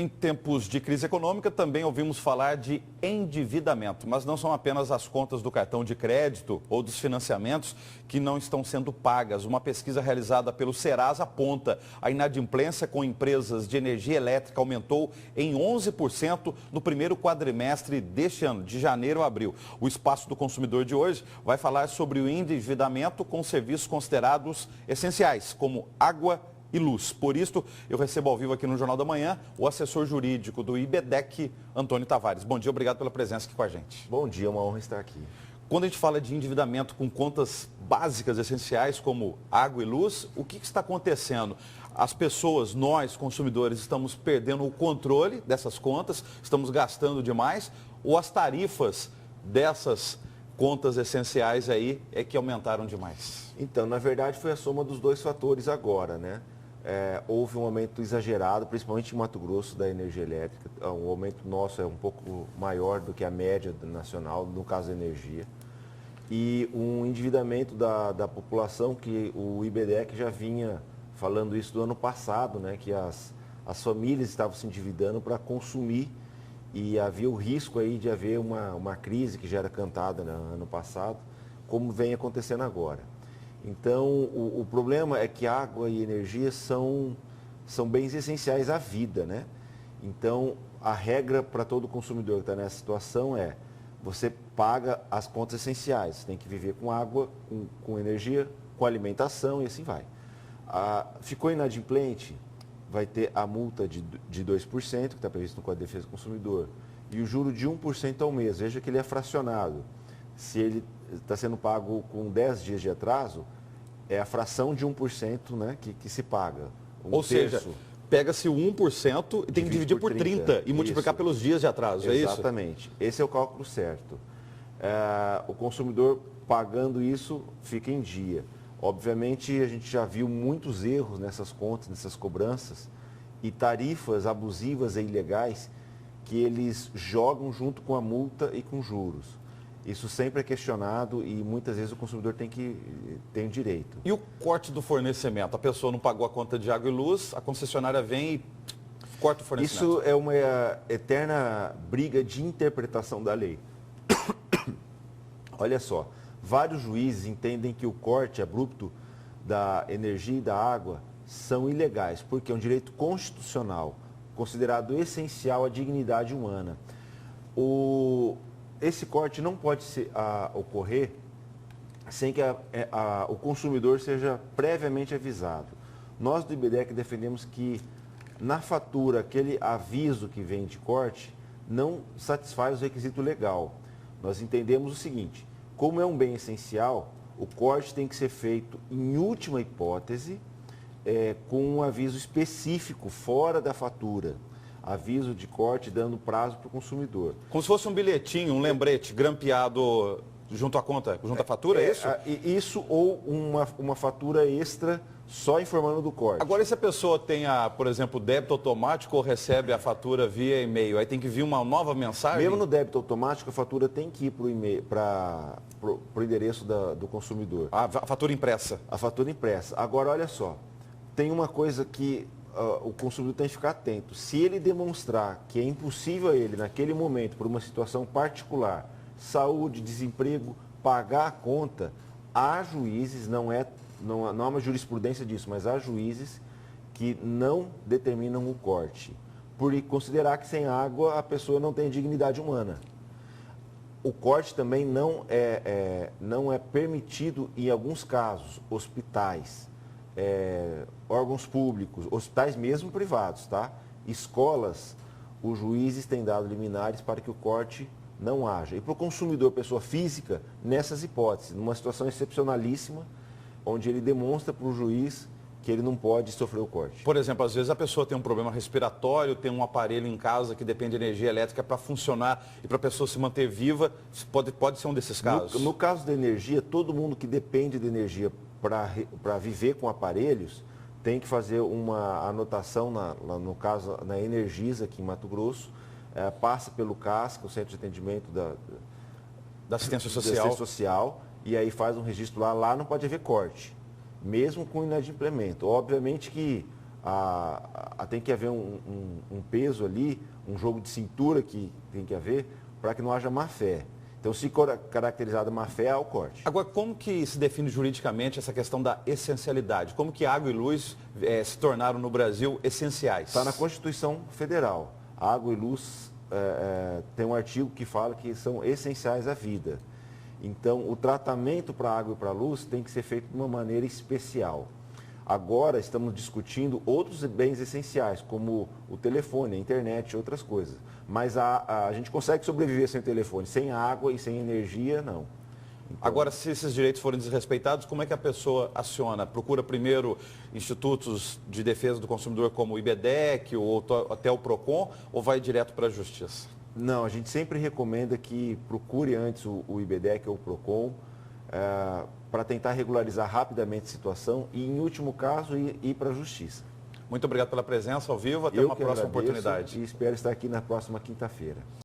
Em tempos de crise econômica, também ouvimos falar de endividamento, mas não são apenas as contas do cartão de crédito ou dos financiamentos que não estão sendo pagas. Uma pesquisa realizada pelo Serasa aponta a inadimplência com empresas de energia elétrica aumentou em 11% no primeiro quadrimestre deste ano, de janeiro a abril. O Espaço do Consumidor de hoje vai falar sobre o endividamento com serviços considerados essenciais, como água e luz. Por isso, eu recebo ao vivo aqui no Jornal da Manhã o assessor jurídico do IBDEC, Antônio Tavares. Bom dia, obrigado pela presença aqui com a gente. Bom dia, é uma honra estar aqui. Quando a gente fala de endividamento com contas básicas, essenciais, como água e luz, o que está acontecendo? As pessoas, nós, consumidores, estamos perdendo o controle dessas contas, estamos gastando demais, ou as tarifas dessas contas essenciais aí é que aumentaram demais? Então, na verdade, foi a soma dos dois fatores agora, né? Houve um aumento exagerado, principalmente em Mato Grosso, da energia elétrica. O aumento nosso é um pouco maior do que a média nacional, no caso da energia. E um endividamento da população, que o IBDEC já vinha falando isso do ano passado, né? Que as famílias estavam se endividando para consumir e havia o risco aí de haver uma crise que já era cantada no ano passado, como vem acontecendo agora. Então, o problema é que água e energia são bens essenciais à vida, né? Então, a regra para todo consumidor que está nessa situação é: você paga as contas essenciais, você tem que viver com água, com energia, com alimentação e assim vai. Ficou inadimplente, vai ter a multa de 2%, que está previsto no Código de Defesa do Consumidor, e o juro de 1% ao mês. Veja que ele é fracionado. Se ele está sendo pago com 10 dias de atraso, é a fração de 1%, né, que se paga. Ou seja, pega-se o 1% e tem que dividir por 30 e multiplicar pelos dias de atraso, é isso? Exatamente. Esse é o cálculo certo. O consumidor pagando isso fica em dia. Obviamente, a gente já viu muitos erros nessas contas, nessas cobranças e tarifas abusivas e ilegais que eles jogam junto com a multa e com juros. Isso sempre é questionado e muitas vezes o consumidor tem direito. E o corte do fornecimento? A pessoa não pagou a conta de água e luz, a concessionária vem e corta o fornecimento. Isso é uma eterna briga de interpretação da lei. Olha só, vários juízes entendem que o corte abrupto da energia e da água são ilegais, porque é um direito constitucional, considerado essencial à dignidade humana. Esse corte não pode ocorrer sem que o consumidor seja previamente avisado. Nós do IBDEC defendemos que na fatura, aquele aviso que vem de corte não satisfaz o requisito legal. Nós entendemos o seguinte: como é um bem essencial, o corte tem que ser feito em última hipótese, com um aviso específico fora da fatura. Aviso de corte dando prazo para o consumidor. Como se fosse um bilhetinho, um lembrete grampeado junto à conta, junto à fatura, é isso? Isso ou uma fatura extra só informando do corte. Agora, e se a pessoa tem, por exemplo, débito automático ou recebe a fatura via e-mail, aí tem que vir uma nova mensagem? Mesmo no débito automático, a fatura tem que ir para o e-mail, para o endereço do consumidor. A fatura impressa? A fatura impressa. Agora, olha só, tem uma coisa que o consumidor tem que ficar atento. Se ele demonstrar que é impossível a ele, naquele momento, por uma situação particular, saúde, desemprego, pagar a conta, há juízes, não há uma jurisprudência disso, mas há juízes que não determinam o corte, por considerar que sem água a pessoa não tem dignidade humana. O corte também não é permitido em alguns casos, hospitais, órgãos públicos, hospitais mesmo privados, tá? Escolas, os juízes têm dado liminares para que o corte não haja. E para o consumidor, pessoa física, nessas hipóteses, numa situação excepcionalíssima, onde ele demonstra para o juiz que ele não pode sofrer o corte. Por exemplo, às vezes a pessoa tem um problema respiratório, tem um aparelho em casa que depende de energia elétrica para funcionar e para a pessoa se manter viva, pode ser um desses casos? No caso da energia, todo mundo que depende de energia para viver com aparelhos tem que fazer uma anotação, no caso, na Energisa, aqui em Mato Grosso, passa pelo CAS, que é o Centro de Atendimento da Assistência Social, e aí faz um registro lá não pode haver corte, mesmo com inadimplemento. Obviamente que tem que haver um peso ali, um jogo de cintura que tem que haver para que não haja má fé. Então, se caracterizada má fé, há o corte. Agora, como que se define juridicamente essa questão da essencialidade? Como que água e luz se tornaram no Brasil essenciais? Está na Constituição Federal. Água e luz tem um artigo que fala que são essenciais à vida. Então, o tratamento para a água e para a luz tem que ser feito de uma maneira especial. Agora estamos discutindo outros bens essenciais, como o telefone, a internet e outras coisas. Mas a gente consegue sobreviver sem o telefone, sem água e sem energia, não. Então, agora, se esses direitos forem desrespeitados, como é que a pessoa aciona? Procura primeiro institutos de defesa do consumidor como o IBEDEC ou até o PROCON ou vai direto para a justiça? Não, a gente sempre recomenda que procure antes o IBEDEC ou o PROCON para tentar regularizar rapidamente a situação e, em último caso, ir para a justiça. Muito obrigado pela presença ao vivo. Até uma próxima oportunidade. E espero estar aqui na próxima quinta-feira.